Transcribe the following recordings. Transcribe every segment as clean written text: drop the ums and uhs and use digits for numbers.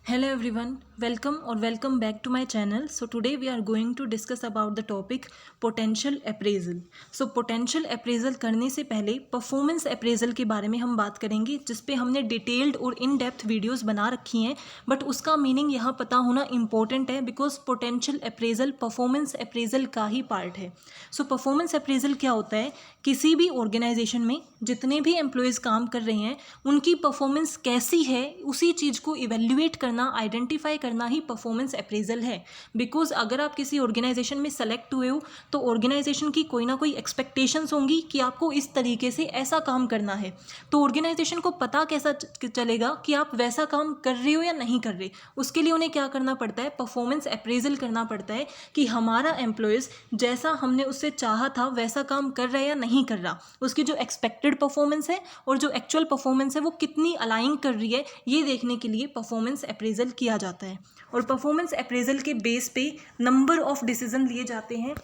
Hello everyone, welcome or welcome back to my channel. So today we are going to discuss about the topic potential appraisal. So potential appraisal करने से पहले performance appraisal के बारे में हम बात करेंगे, जिस पे हमने डिटेल्ड और इन डेप्थ वीडियोस बना रखी हैं, बट उसका मीनिंग यहाँ पता होना इम्पॉर्टेंट है because potential appraisal performance appraisal का ही पार्ट है. सो परफॉर्मेंस अप्रेजल क्या होता है? किसी भी ऑर्गेनाइजेशन में जितने भी एम्प्लॉयज़ काम कर रहे हैं उनकी परफॉर्मेंस कैसी है, उसी चीज़ को इवेल्युएट करना, आइडेंटिफाई करना ही परफॉर्मेंस अप्रेजल है. बिकॉज अगर आप किसी ऑर्गेनाइजेशन में सेलेक्ट हुए हो तो ऑर्गेनाइजेशन की कोई ना कोई एक्सपेक्टेशंस होंगी कि आपको इस तरीके से ऐसा काम करना है. तो ऑर्गेनाइजेशन को पता कैसा चलेगा कि आप वैसा काम कर रहे हो या नहीं कर रहे? उसके लिए उन्हें क्या करना पड़ता है? परफॉर्मेंस अप्रेजल करना पड़ता है कि हमारा एम्प्लॉयज़ जैसा हमने उससे चाहा था वैसा काम कर रहा है या नहीं कर रहा, उसकी जो एक्सपेक्टेड परफॉर्मेंस है और जो एक्चुअल परफॉर्मेंस है वो कितनी अलाइन कर रही है, ये देखने के लिए परफॉर्मेंस अप्रेजल किया जाता है. और परफॉर्मेंस अप्रेजल के बेस पे नंबर ऑफ डिसीजन लिए जाते हैं.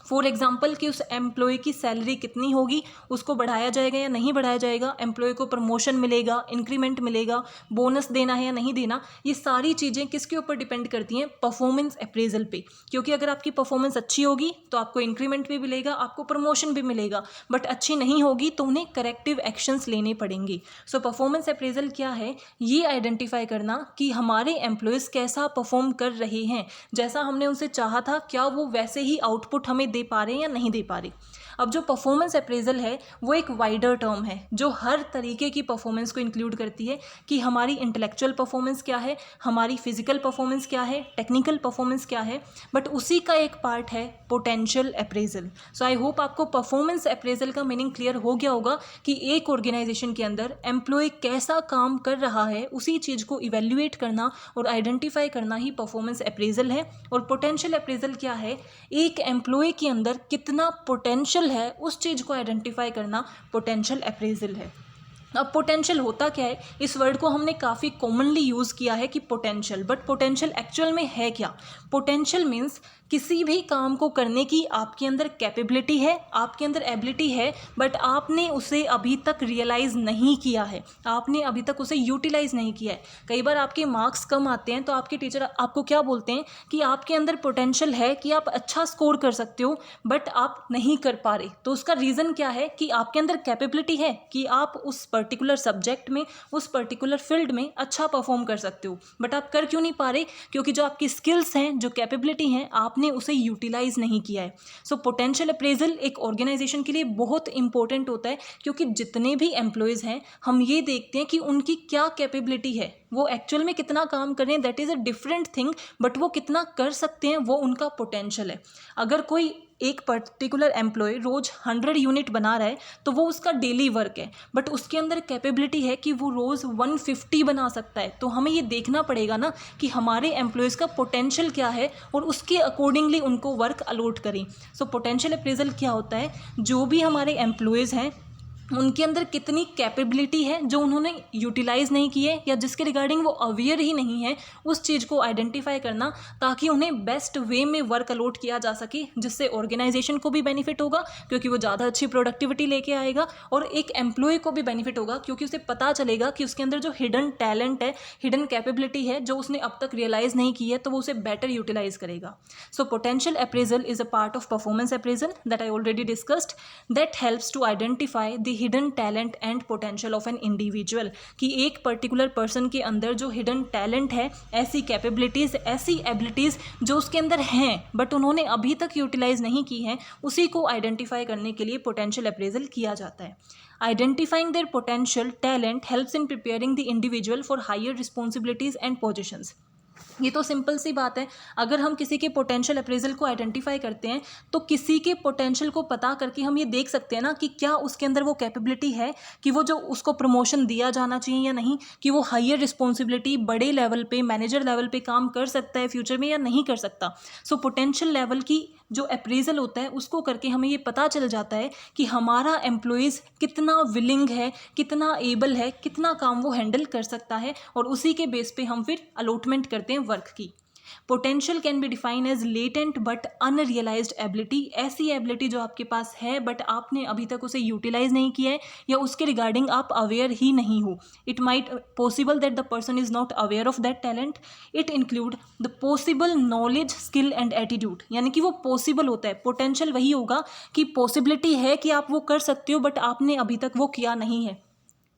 फॉर एग्जाम्पल कि उस एम्प्लॉय की सैलरी कितनी होगी, उसको बढ़ाया जाएगा या नहीं बढ़ाया जाएगा, एम्प्लॉय को प्रमोशन मिलेगा, इंक्रीमेंट मिलेगा, बोनस देना है या नहीं देना. ये सारी चीज़ें किसके ऊपर डिपेंड करती हैं? परफॉर्मेंस अप्रेजल पे. क्योंकि अगर आपकी परफॉर्मेंस अच्छी होगी तो आपको इंक्रीमेंट भी मिलेगा, आपको प्रमोशन भी मिलेगा, बट अच्छी नहीं होगी तो उन्हें करेक्टिव एक्शंस लेने पड़ेंगे. सो परफॉर्मेंस अप्रेजल क्या है? ये आइडेंटिफाई करना कि हमारे एम्प्लॉयज़ कैसा परफॉर्म कर रहे हैं, जैसा हमने उनसे चाहा था क्या वो वैसे ही आउटपुट हमें दे पा रहे हैं या नहीं दे पा रहे. अब जो परफॉर्मेंस अप्रेजल है वो एक वाइडर टर्म है जो हर तरीके की परफॉर्मेंस को इंक्लूड करती है कि हमारी इंटेलेक्चुअल परफॉर्मेंस क्या है, हमारी फिजिकल परफॉर्मेंस क्या है, टेक्निकल परफॉर्मेंस क्या है, बट उसी का एक पार्ट है potential appraisal. So I hope आपको परफॉर्मेंस अप्रेजल का मीनिंग क्लियर हो गया होगा कि एक ऑर्गेनाइजेशन के अंदर एम्प्लॉय कैसा काम कर रहा है उसी चीज़ को इवेल्युएट करना और आइडेंटिफाई करना ही परफॉर्मेंस अप्रेजल है. और पोटेंशियल अप्रेजल क्या है? एक एम्प्लॉय के अंदर कितना पोटेंशियल है उस चीज़ को आइडेंटिफाई करना पोटेंशियल अप्रेजल है. अब पोटेंशियल होता क्या है? इस वर्ड को हमने काफ़ी कॉमनली यूज़ किया है कि पोटेंशियल, बट पोटेंशियल एक्चुअल में है क्या? पोटेंशियल मीन्स किसी भी काम को करने की आपके अंदर कैपेबिलिटी है, आपके अंदर एबिलिटी है, बट आपने उसे अभी तक रियलाइज़ नहीं किया है, आपने अभी तक उसे यूटिलाइज़ नहीं किया है. कई बार आपके मार्क्स कम आते हैं तो आपके टीचर आपको क्या बोलते हैं कि आपके अंदर पोटेंशियल है कि आप अच्छा स्कोर कर सकते हो, बट आप नहीं कर पा रहे. तो उसका रीज़न क्या है? कि आपके अंदर कैपेबिलिटी है कि आप उस पर्टिकुलर सब्जेक्ट में, उस पर्टिकुलर फील्ड में अच्छा परफॉर्म कर सकते हो, बट आप कर क्यों नहीं पा रहे? क्योंकि जो आपकी स्किल्स हैं, जो कैपेबिलिटी हैं, आपने उसे यूटिलाइज नहीं किया है. सो पोटेंशियल अप्रेजल एक ऑर्गेनाइजेशन के लिए बहुत इंपॉर्टेंट होता है क्योंकि जितने भी एम्प्लॉयज़ हैं हम ये देखते हैं कि उनकी क्या कैपेबिलिटी है, वो एक्चुअल में कितना काम कर रहे हैं, that is a different thing, but वो कितना कर सकते हैं वो उनका पोटेंशियल है. अगर कोई एक पर्टिकुलर एम्प्लॉय रोज़ 100 यूनिट बना रहा है तो वो उसका डेली वर्क है, बट उसके अंदर कैपेबिलिटी है कि वो रोज़ 150 बना सकता है. तो हमें ये देखना पड़ेगा ना कि हमारे एम्प्लॉयज़ का पोटेंशियल क्या है और उसके अकॉर्डिंगली उनको वर्क अलॉट करें. सो पोटेंशियल अप्रेजल क्या होता है? जो भी हमारे एम्प्लॉयज़ हैं उनके अंदर कितनी कैपेबिलिटी है जो उन्होंने यूटिलाइज़ नहीं की है या जिसके रिगार्डिंग वो अवेयर ही नहीं है, उस चीज़ को आइडेंटिफाई करना ताकि उन्हें बेस्ट वे में वर्क अलॉट किया जा सके, जिससे ऑर्गेनाइजेशन को भी बेनिफिट होगा क्योंकि वो ज़्यादा अच्छी प्रोडक्टिविटी लेके आएगा, और एक एम्प्लॉय को भी बेनिफिट होगा क्योंकि उसे पता चलेगा कि उसके अंदर जो हिडन टैलेंट है, हिडन कैपेबिलिटी है जो उसने अब तक रियलाइज़ नहीं की है, तो वो उसे बेटर यूटिलाइज करेगा. So potential appraisal is a part of performance appraisal that I already discussed, that helps to identify the hidden talent and potential of an individual. कि एक पर्टिकुलर पर्सन के अंदर जो हिडन टैलेंट है, ऐसी capabilities, ऐसी abilities जो उसके अंदर हैं बट उन्होंने अभी तक यूटिलाइज नहीं की हैं, उसी को आइडेंटिफाई करने के लिए पोटेंशियल अप्रेजल किया जाता है. Identifying their potential talent helps in preparing the individual for higher responsibilities and positions. ये तो सिंपल सी बात है. अगर हम किसी के पोटेंशियल अप्रेजल को आइडेंटिफाई करते हैं तो किसी के पोटेंशियल को पता करके हम ये देख सकते हैं ना कि क्या उसके अंदर वो कैपेबिलिटी है कि वो जो उसको प्रमोशन दिया जाना चाहिए या नहीं, कि वो हायर रिस्पॉन्सिबिलिटी, बड़े लेवल पे, मैनेजर लेवल पे काम कर सकता है फ्यूचर में या नहीं कर सकता. सो पोटेंशियल लेवल की जो अप्रेजल होता है उसको करके हमें ये पता चल जाता है कि हमारा एम्प्लॉयज़ कितना विलिंग है, कितना एबल है, कितना काम वो हैंडल कर सकता है, और उसी के बेस पे हम फिर अलॉटमेंट करते हैं वर्क की. Potential can be define as latent but unrealised ability, ऐसी एबिलिटी जो आपके पास है बट आपने अभी तक उसे यूटिलाइज नहीं किया है या उसके रिगार्डिंग आप अवेयर ही नहीं हो. It might possible that the person is not aware of that talent. It include the possible knowledge, skill and attitude, यानी कि वो पॉसिबल होता है. पोटेंशियल वही होगा कि पॉसिबिलिटी है कि आप वो कर सकते हो बट आपने अभी तक वो किया नहीं है.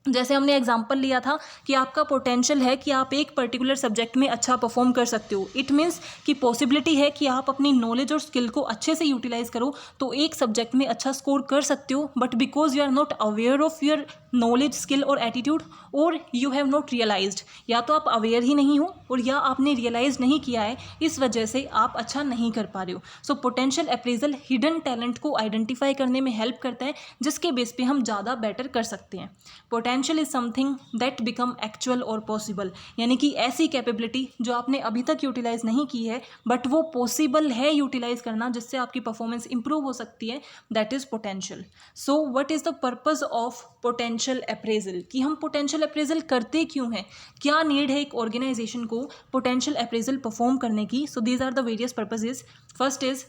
जैसे हमने एग्जाम्पल लिया था कि आपका पोटेंशियल है कि आप एक पर्टिकुलर सब्जेक्ट में अच्छा परफॉर्म कर सकते हो. इट मीन्स कि पॉसिबिलिटी है कि आप अपनी नॉलेज और स्किल को अच्छे से यूटिलाइज करो तो एक सब्जेक्ट में अच्छा स्कोर कर सकते हो, but because you are not aware of your knowledge, skill और एटीट्यूड, और यू हैव नॉट रियलाइज्ड, या तो आप अवेयर ही नहीं हो और या आपने रियलाइज नहीं किया है, इस वजह से आप अच्छा नहीं कर पा रहे हो. सो पोटेंशियल अप्रेजल हिडन टैलेंट को आइडेंटिफाई करने में हेल्प करता है, जिसके बेस पे हम ज़्यादा बेटर कर सकते हैं. Potential is something that become actual और पॉसिबल, यानी कि ऐसी कैपेबिलिटी जो आपने अभी तक यूटिलाइज नहीं की है बट वो पॉसिबल है यूटिलाइज करना, जिससे आपकी परफॉर्मेंस इंप्रूव हो सकती है, that is potential. So what is the purpose of potential appraisal, कि हम पोटेंशियल अप्रेजल करते क्यों हैं, क्या नीड है एक ऑर्गेनाइजेशन को पोटेंशियल अप्रेजल परफॉर्म करने की. So these are the various purposes. First is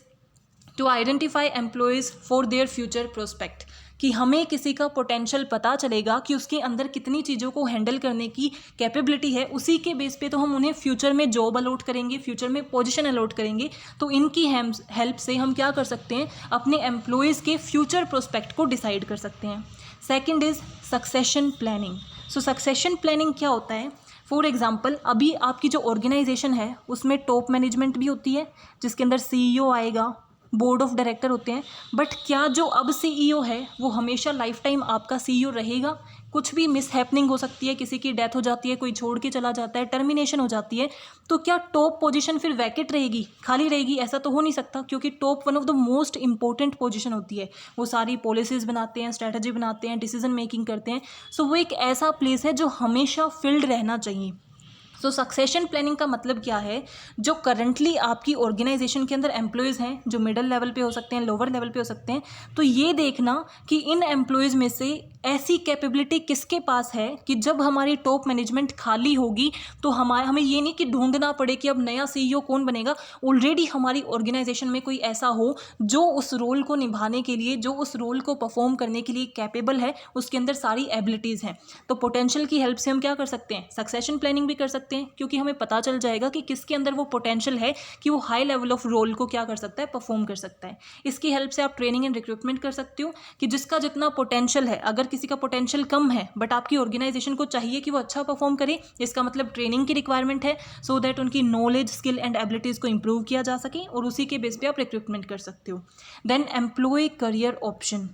to identify employees for their future prospect, कि हमें किसी का पोटेंशियल पता चलेगा कि उसके अंदर कितनी चीज़ों को हैंडल करने की कैपेबिलिटी है, उसी के बेस पे तो हम उन्हें फ्यूचर में जॉब अलॉट करेंगे, फ्यूचर में पोजीशन अलॉट करेंगे. तो इनकी हेल्प से हम क्या कर सकते हैं, अपने एम्प्लॉयज़ के फ्यूचर प्रोस्पेक्ट को डिसाइड कर सकते हैं. Second is succession planning. So succession planning क्या होता है. फॉर एग्जाम्पल, अभी आपकी जो ऑर्गेनाइजेशन है उसमें टॉप मैनेजमेंट भी होती है, जिसके अंदर CEO आएगा, बोर्ड ऑफ डायरेक्टर होते हैं, बट क्या जो अब CEO है वो हमेशा लाइफ टाइम आपका CEO रहेगा. कुछ भी मिस हैपनिंग हो सकती है, किसी की डेथ हो जाती है, कोई छोड़ के चला जाता है, टर्मिनेशन हो जाती है, तो क्या टॉप पोजीशन फिर वैकेंट रहेगी, खाली रहेगी? ऐसा तो हो नहीं सकता, क्योंकि top one of the most important position होती है. वो सारी पॉलिसीज़ बनाते हैं, स्ट्रैटेजी बनाते हैं, डिसीजन मेकिंग करते हैं. सो वो एक ऐसा प्लेस है जो हमेशा फिल्ड रहना चाहिए. सो सक्सेशन प्लानिंग का मतलब क्या है, जो करंटली आपकी ऑर्गेनाइजेशन के अंदर एम्प्लॉयज़ हैं, जो मिडिल लेवल पे हो सकते हैं, लोअर लेवल पे हो सकते हैं, तो ये देखना कि इन एम्प्लॉयज़ में से ऐसी कैपेबिलिटी किसके पास है कि जब हमारी टॉप मैनेजमेंट खाली होगी तो हमें ये नहीं कि ढूंढना पड़े कि अब नया CEO कौन बनेगा. ऑलरेडी हमारी ऑर्गेनाइजेशन में कोई ऐसा हो जो उस रोल को निभाने के लिए, जो उस रोल को परफॉर्म करने के लिए कैपेबल है, उसके अंदर सारी एबिलिटीज़ हैं. तो पोटेंशियल की हेल्प से हम क्या कर सकते हैं, सक्सेशन प्लानिंग भी कर सकते हैं, क्योंकि हमें पता चल जाएगा कि किसके अंदर वो पोटेंशियल है कि वो हाई लेवल ऑफ रोल को क्या कर सकता है, परफॉर्म कर सकता है. इसकी हेल्प से आप ट्रेनिंग एंड रिक्रूटमेंट कर सकते हो कि जिसका जितना पोटेंशियल है, अगर किसी का पोटेंशियल कम है बट आपकी ऑर्गेनाइजेशन को चाहिए कि वो अच्छा परफॉर्म करे, इसका मतलब ट्रेनिंग की रिक्वायरमेंट है, सो दैट उनकी नॉलेज, स्किल एंड एबिलिटीज़ को इंप्रूव किया जा सके, और उसी के बेस पे आप रिक्रूटमेंट कर सकते हो. देन एम्प्लॉय करियर ऑप्शन,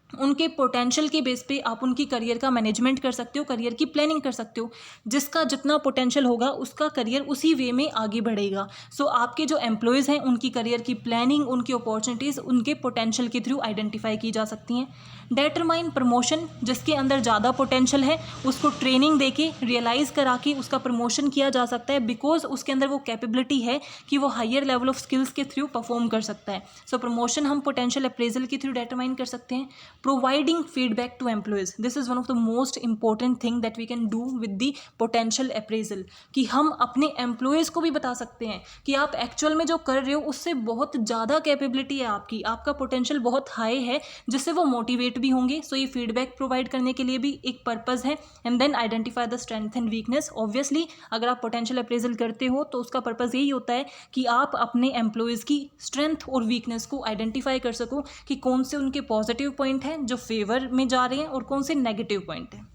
उनके पोटेंशियल के बेस पे आप उनकी करियर का मैनेजमेंट कर सकते हो, करियर की प्लानिंग कर सकते हो. जिसका जितना पोटेंशियल होगा उसका करियर उसी वे में आगे बढ़ेगा. सो आपके जो एम्प्लॉयज़ हैं उनकी करियर की प्लानिंग, उनकी अपॉर्चुनिटीज़ उनके पोटेंशियल के थ्रू आइडेंटिफाई की जा सकती हैं. डेटरमाइन प्रमोशन, जिसके अंदर ज़्यादा पोटेंशियल है उसको ट्रेनिंग देके रियलाइज़ करा के उसका प्रमोशन किया जा सकता है, बिकॉज उसके अंदर वो कैपेबिलिटी है कि वो हायर लेवल ऑफ स्किल्स के थ्रू परफॉर्म कर सकता है. सो प्रमोशन हम पोटेंशियल अप्रेजल के थ्रू डेटरमाइन कर सकते हैं. Providing feedback to employees, this is one of the most important thing that we can do with the potential appraisal, कि हम अपने एम्प्लॉयज़ को भी बता सकते हैं कि आप एक्चुअल में जो कर रहे हो उससे बहुत ज़्यादा कैपेबिलिटी है आपकी, आपका पोटेंशियल बहुत हाई है, जिससे वो मोटिवेट भी होंगे. सो ये फीडबैक प्रोवाइड करने के लिए भी एक पर्पज़ है. And then identify the strength and weakness. Obviously अगर आप पोटेंशियल अप्रेजल करते हो तो उसका पर्पज़ यही होता है कि आप अपने एम्प्लॉयज़ की स्ट्रेंथ और वीकनेस को आइडेंटिफाई कर सको कि कौन से उनके पॉजिटिव पॉइंट हैं जो फेवर में जा रहे हैं और कौन से नेगेटिव पॉइंट हैं.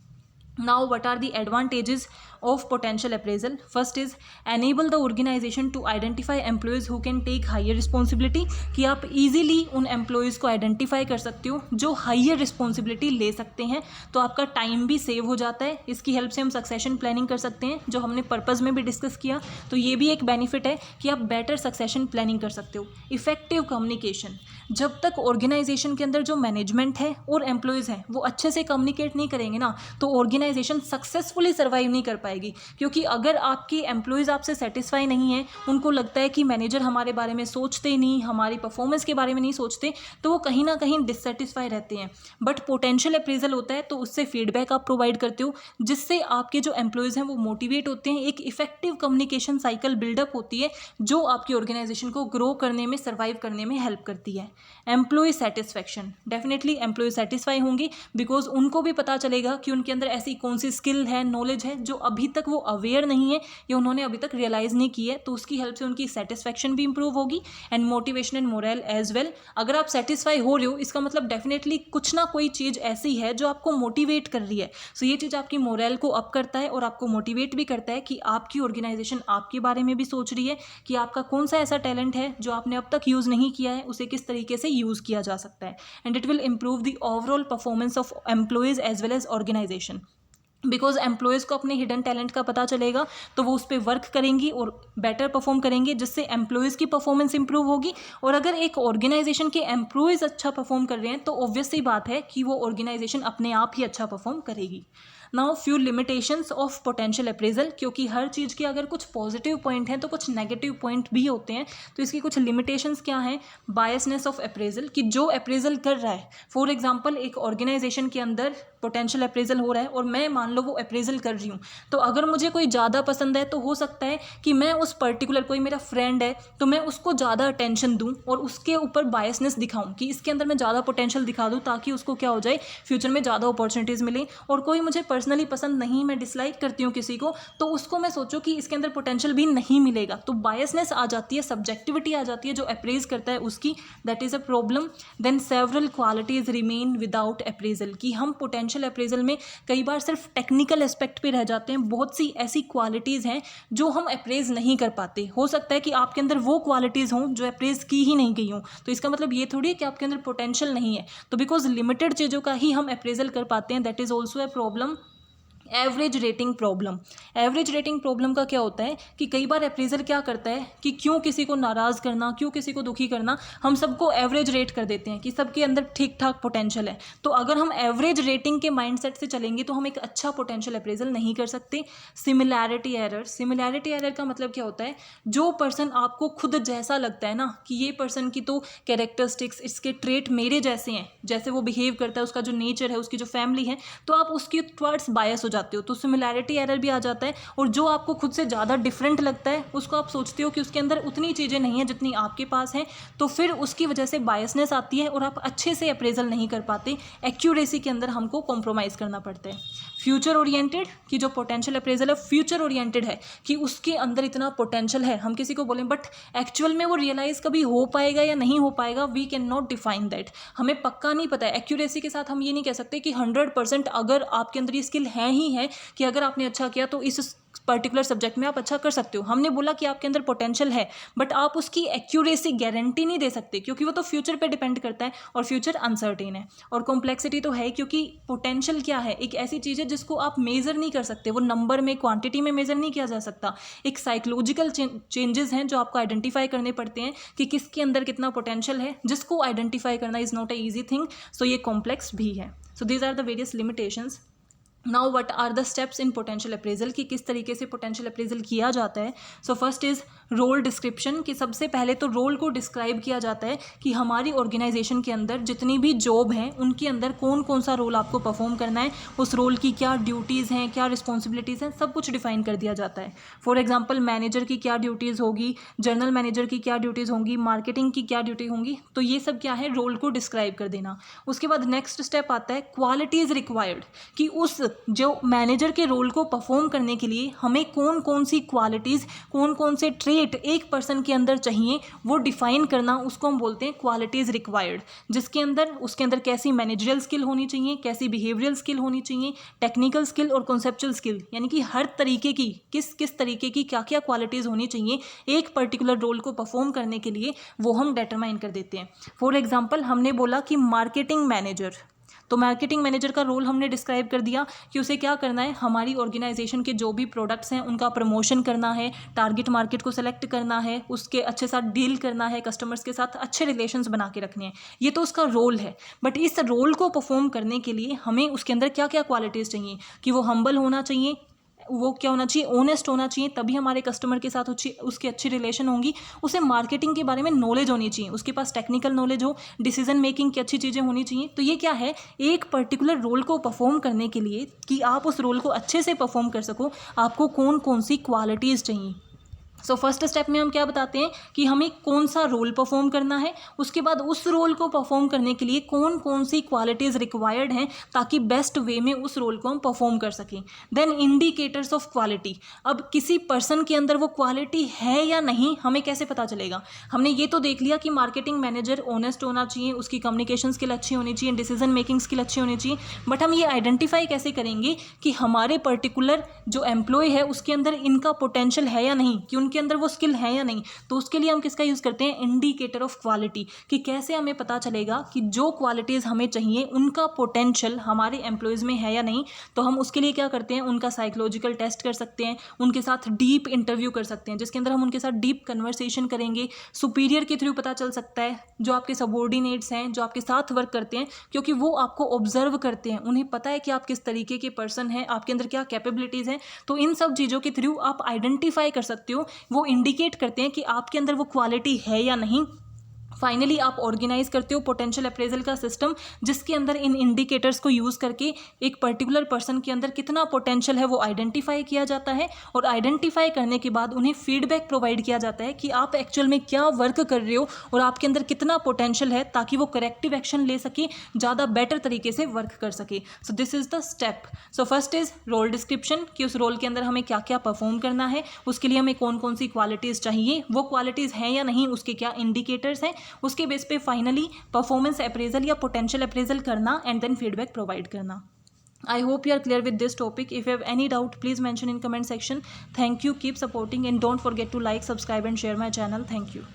Now, what are the advantages of potential appraisal? First is enable the organization to identify employees who can take higher responsibility, कि आप easily उन employees को identify कर सकते हो जो higher responsibility ले सकते हैं, तो आपका टाइम भी सेव हो जाता है. इसकी हेल्प से हम सक्सेशन प्लानिंग कर सकते हैं, जो हमने पर्पज़ में भी डिस्कस किया, तो ये भी एक बेनिफिट है कि आप बेटर सक्सेशन प्लानिंग कर सकते हो. इफेक्टिव कम्युनिकेशन, जब तक ऑर्गेनाइजेशन के अंदर जो मैनेजमेंट है और एम्प्लॉयज़ हैं वो अच्छे से कम्युनिकेट नहीं करेंगे ना, तो ऑर्गेनाइजेशन सक्सेसफुली सर्वाइव नहीं कर पाएगी। क्योंकि अगर आपके एम्प्लॉयज़ आपसे सेटिस्फाई नहीं है, उनको लगता है कि मैनेजर हमारे बारे में सोचते ही नहीं, हमारी परफॉर्मेंस के बारे में नहीं सोचते, तो वो कहीं ना कहीं डिससेटिस्फाई रहते हैं। बट पोटेंशियल अप्रेजल होता है तो उससे फीडबैक आप प्रोवाइड करते हो, जिससे आपके जो एम्प्लॉयज़ हैं वो मोटिवेट होते हैं, एक इफेक्टिव कम्युनिकेशन साइकिल बिल्डअप होती है जो आपकी ऑर्गेनाइजेशन को ग्रो करने में, सर्वाइव करने में हेल्प करती है। Employee satisfaction, definitely employee satisfy होंगे बिकॉज उनको भी पता चलेगा कि उनके अंदर ऐसी कौन सी स्किल है, नॉलेज है जो अभी तक वो अवेयर नहीं है या उन्होंने अभी तक रियलाइज़ नहीं की है, तो उसकी हेल्प से उनकी सेटिस्फैक्शन भी इंप्रूव होगी and motivation and moral as well. अगर आप सेटिस्फाई हो रहे हो इसका मतलब डेफिनेटली कुछ ना कोई चीज़ ऐसी है जो आपको मोटिवेट कर रही है। सो ये चीज़ आपकी मोरल को अप करता है और आपको मोटिवेट भी करता है कि आपकी ऑर्गेनाइजेशन आपके बारे में भी सोच रही है कि आपका कौन सा ऐसा टैलेंट है जो आपने अब तक यूज़ नहीं किया है, उसे किस तरीके से यूज़ किया जा सकता है। And it will improve the overall performance of employees as well as organisation. Because employees को अपने हिडन टैलेंट का पता चलेगा तो वो उस पर वर्क करेंगी और बेटर परफॉर्म करेंगे, जिससे एम्प्लॉयज़ की परफॉर्मेंस इंप्रूव होगी। और अगर एक ऑर्गेनाइजेशन के एम्प्लॉयज़ अच्छा परफॉर्म कर रहे हैं तो ऑब्वियस सी बात है कि वो ऑर्गेनाइजेशन अपने आप ही अच्छा परफॉर्म करेगी। Now few limitations of potential appraisal, क्योंकि हर चीज़ के अगर कुछ पॉजिटिव पॉइंट हैं तो कुछ नेगेटिव पॉइंट भी होते हैं, तो इसकी कुछ लिमिटेशंस क्या हैं। बायसनेस ऑफ अप्रेजल, कि जो अप्रेजल कर रहा है, फॉर एग्जांपल एक ऑर्गेनाइजेशन के अंदर पोटेंशियल अप्रेजल हो रहा है और मैं मान लो वो अप्रेजल कर रही हूँ, तो अगर मुझे कोई ज़्यादा पसंद है तो हो सकता है कि मैं उस पर्टिकुलर, कोई मेरा फ्रेंड है तो मैं उसको ज़्यादा अटेंशन दूँ और उसके ऊपर बायसनेस दिखाऊँ कि इसके अंदर मैं ज़्यादा पोटेंशियल दिखा दूँ ताकि उसको क्या हो जाए, फ्यूचर में ज़्यादा अपॉर्चुनिटीज़ मिले। और कोई मुझे पर्सनली पसंद नहीं, मैं डिसलाइक करती हूँ किसी को, तो उसको मैं सोचूँ कि इसके अंदर पोटेंशियल भी नहीं मिलेगा, तो बायसनेस आ जाती है, सब्जेक्टिविटी आ जाती है जो अप्रेज करता है उसकी, that is a problem. Then several qualities remain without appraisal, कि हम पोटेंशियल अप्रेजल में कई बार सिर्फ टेक्निकल एस्पेक्ट पे रह जाते हैं। बहुत सी ऐसी क्वालिटीज़ हैं जो हम अप्रेज नहीं कर पाते। हो सकता है कि आपके अंदर वो क्वालिटीज़ हों जो अप्रेज की ही नहीं गई हों, तो इसका मतलब ये थोड़ी है कि आपके अंदर पोटेंशियल नहीं है। तो बिकॉज लिमिटेड चीज़ों का ही हम अप्रेजल कर पाते हैं, that is also a problem. Average rating problem, average rating problem का क्या होता है कि कई बार अप्रेजर क्या करता है कि क्यों किसी को नाराज़ करना, क्यों किसी को दुखी करना, हम सबको एवरेज रेट कर देते हैं कि सबके अंदर ठीक ठाक पोटेंशियल है। तो अगर हम एवरेज रेटिंग के माइंडसेट से चलेंगे तो हम एक अच्छा पोटेंशियल अप्रेजल नहीं कर सकते। सिमिलैरिटी एरर, सिमिलैरिटी एरर का मतलब क्या होता है, जो पर्सन आपको खुद जैसा लगता है ना कि ये पर्सन की तो कैरेक्टरिस्टिक्स, इसके ट्रेट मेरे जैसे हैं, जैसे वो बिहेव करता है, उसका जो नेचर है, उसकी जो फैमिली है, तो आप उसके टुवर्ड्स बायस हो जाते हो, तो सिमिलैरिटी एरर भी आ जाता है। और जो आपको खुद से ज़्यादा डिफरेंट लगता है उसको आप सोचते हो कि उसके अंदर उतनी चीज़ें नहीं हैं जितनी आपके पास हैं, तो फिर उसकी वजह से बायसनेस आती है और आप अच्छे से अप्रेजल नहीं कर पाते। एक्यूरेसी के अंदर हमको कॉम्प्रोमाइज़ करना पड़ता है। फ्यूचर ओरिएंटेड, कि जो पोटेंशियल अप्रेजल है फ्यूचर ओरिएंटेड है, कि उसके अंदर इतना पोटेंशियल है, हम किसी को बोलें बट एक्चुअल में वो रियलाइज़ कभी हो पाएगा या नहीं हो पाएगा, we can not define that, हमें पक्का नहीं पता है। एक्यूरेसी के साथ हम ये नहीं कह सकते कि 100% अगर आपके अंदर ये स्किल है ही है कि अगर आपने अच्छा किया तो इस पर्टिकुलर सब्जेक्ट में आप अच्छा कर सकते हो। हमने बोला कि आपके अंदर पोटेंशियल है, बट आप उसकी एक्यूरेसी गारंटी नहीं दे सकते क्योंकि वो तो फ्यूचर पे डिपेंड करता है और फ्यूचर अनसर्टेन है। और कॉम्प्लेक्सिटी तो है, क्योंकि पोटेंशियल क्या है, एक ऐसी चीज़ है जिसको आप मेज़र नहीं कर सकते, वो नंबर में, क्वांटिटी में मेज़र नहीं किया जा सकता। एक साइकोलॉजिकल चेंजेस हैं जो आपको आइडेंटिफाई करने पड़ते हैं कि किसके अंदर कितना पोटेंशियल है, जिसको आइडेंटिफाई करना is not a easy thing. So ये कॉम्प्लेक्स भी है। So these are the various limitations. Now what are the steps in potential appraisal, कि किस तरीके से पोटेंशियल अप्रेजल किया जाता है। So first is role description, कि सबसे पहले तो रोल को डिस्क्राइब किया जाता है कि हमारी ऑर्गेनाइजेशन के अंदर जितनी भी जॉब हैं उनके अंदर कौन कौन सा रोल आपको परफॉर्म करना है, उस रोल की क्या ड्यूटीज़ हैं, क्या रिस्पॉन्सिबिलिटीज़ हैं, सब कुछ डिफाइन कर दिया जाता है। फॉर एग्जाम्पल मैनेजर की क्या ड्यूटीज़ होगी, जनरल मैनेजर की क्या ड्यूटीज़ होंगी, मार्केटिंग की क्या ड्यूटी होंगी, तो ये सब क्या है, रोल को डिस्क्राइब कर देना। उसके बाद नेक्स्ट स्टेप आता है क्वालिटीज़ रिक्वायर्ड, कि उस जो मैनेजर के रोल को परफॉर्म करने के लिए हमें कौन कौन सी क्वालिटीज़, कौन कौन से ट्रेट एक पर्सन के अंदर चाहिए, वो डिफाइन करना, उसको हम बोलते हैं क्वालिटीज़ रिक्वायर्ड। जिसके अंदर, उसके अंदर कैसी मैनेजरियल स्किल होनी चाहिए, कैसी बिहेवियरल स्किल होनी चाहिए, टेक्निकल स्किल और कॉन्सेप्चुअल स्किल, यानी कि हर तरीके की किस किस तरीके की क्या क्या क्वालिटीज़ होनी चाहिए एक पर्टिकुलर रोल को परफॉर्म करने के लिए, वो हम डिटरमाइन कर देते हैं। फॉर एग्जाम्पल हमने बोला कि मार्केटिंग मैनेजर, तो मार्केटिंग मैनेजर का रोल हमने डिस्क्राइब कर दिया कि उसे क्या करना है, हमारी ऑर्गेनाइजेशन के जो भी प्रोडक्ट्स हैं उनका प्रमोशन करना है, टारगेट मार्केट को सेलेक्ट करना है, उसके अच्छे साथ डील करना है, कस्टमर्स के साथ अच्छे रिलेशंस बना के रखने हैं। ये तो उसका रोल है। बट इस रोल को परफॉर्म करने के लिए हमें उसके अंदर क्या क्या क्वालिटीज़ चाहिए कि वो हम्बल होना चाहिए, वो क्या होना चाहिए, ऑनेस्ट होना चाहिए, तभी हमारे कस्टमर के साथ उसकी अच्छी रिलेशन होंगी। उसे मार्केटिंग के बारे में नॉलेज होनी चाहिए, उसके पास टेक्निकल नॉलेज हो, डिसीजन मेकिंग की अच्छी चीज़ें होनी चाहिए। तो ये क्या है, एक पर्टिकुलर रोल को परफॉर्म करने के लिए कि आप उस रोल को अच्छे से परफॉर्म कर सको, आपको कौन कौन सी क्वालिटीज़ चाहिए। सो फर्स्ट स्टेप में हम क्या बताते हैं कि हमें कौन सा रोल परफॉर्म करना है, उसके बाद उस रोल को परफॉर्म करने के लिए कौन कौन सी क्वालिटीज़ रिक्वायर्ड हैं ताकि बेस्ट वे में उस रोल को हम परफॉर्म कर सकें। Then indicators of quality. अब किसी पर्सन के अंदर वो क्वालिटी है या नहीं, हमें कैसे पता चलेगा। हमने ये तो देख लिया कि मार्केटिंग मैनेजर ऑनेस्ट होना चाहिए, उसकी कम्युनिकेशन स्किल अच्छी होनी चाहिए, डिसीजन मेकिंग स्किल अच्छी होनी चाहिए। बट हम ये आइडेंटिफाई कैसे करेंगे कि हमारे पर्टिकुलर जो एम्प्लॉय है उसके अंदर इनका पोटेंशियल है या नहीं, कि उनके अंदर वो स्किल है या नहीं। तो उसके लिए हम किसका यूज़ करते हैं, इंडिकेटर ऑफ क्वालिटी, कि कैसे हमें पता चलेगा कि जो क्वालिटीज़ हमें चाहिए उनका पोटेंशियल हमारे एम्प्लॉयज़ में है या नहीं। तो हम उसके लिए क्या करते हैं, उनका साइकोलॉजिकल टेस्ट कर सकते हैं, उनके साथ डीप इंटरव्यू कर सकते हैं जिसके अंदर हम उनके साथ डीप कन्वर्सेशन करेंगे। सुपीरियर के थ्रू पता चल सकता है, जो आपके सबॉर्डिनेट्स हैं, जो आपके साथ वर्क करते हैं, क्योंकि वो आपको ऑब्जर्व करते हैं, उन्हें पता है कि आप किस तरीके के पर्सन हैं, आपके अंदर क्या कैपेबिलिटीज़ हैं। तो इन सब चीज़ों के थ्रू आप आइडेंटिफाई कर सकते हो, वो इंडिकेट करते हैं कि आपके अंदर वो क्वालिटी है या नहीं। फाइनली आप ऑर्गेनाइज करते हो पोटेंशियल अप्रेजल का सिस्टम, जिसके अंदर इन इंडिकेटर्स को यूज़ करके एक पर्टिकुलर पर्सन के अंदर कितना पोटेंशियल है वो आइडेंटिफाई किया जाता है। और आइडेंटिफाई करने के बाद उन्हें फीडबैक प्रोवाइड किया जाता है कि आप एक्चुअल में क्या वर्क कर रहे हो और आपके अंदर कितना पोटेंशियल है, ताकि वो करेक्टिव एक्शन ले सके, ज़्यादा बेटर तरीके से वर्क कर सके। So this is the step. So first is role description, कि उस रोल के अंदर हमें क्या क्या परफॉर्म करना है, उसके लिए हमें कौन कौन सी क्वालिटीज़ चाहिए, वो क्वालिटीज़ हैं या नहीं, उसके क्या इंडिकेटर्स हैं, उसके बेस पे फाइनली परफॉर्मेंस अप्रेजल या पोटेंशियल अप्रेजल करना एंड देन फीडबैक प्रोवाइड करना। I hope you are clear with this topic. If you have any doubt, please mention in comment section. Thank you. Keep supporting and don't forget to like, subscribe and share my channel. Thank you.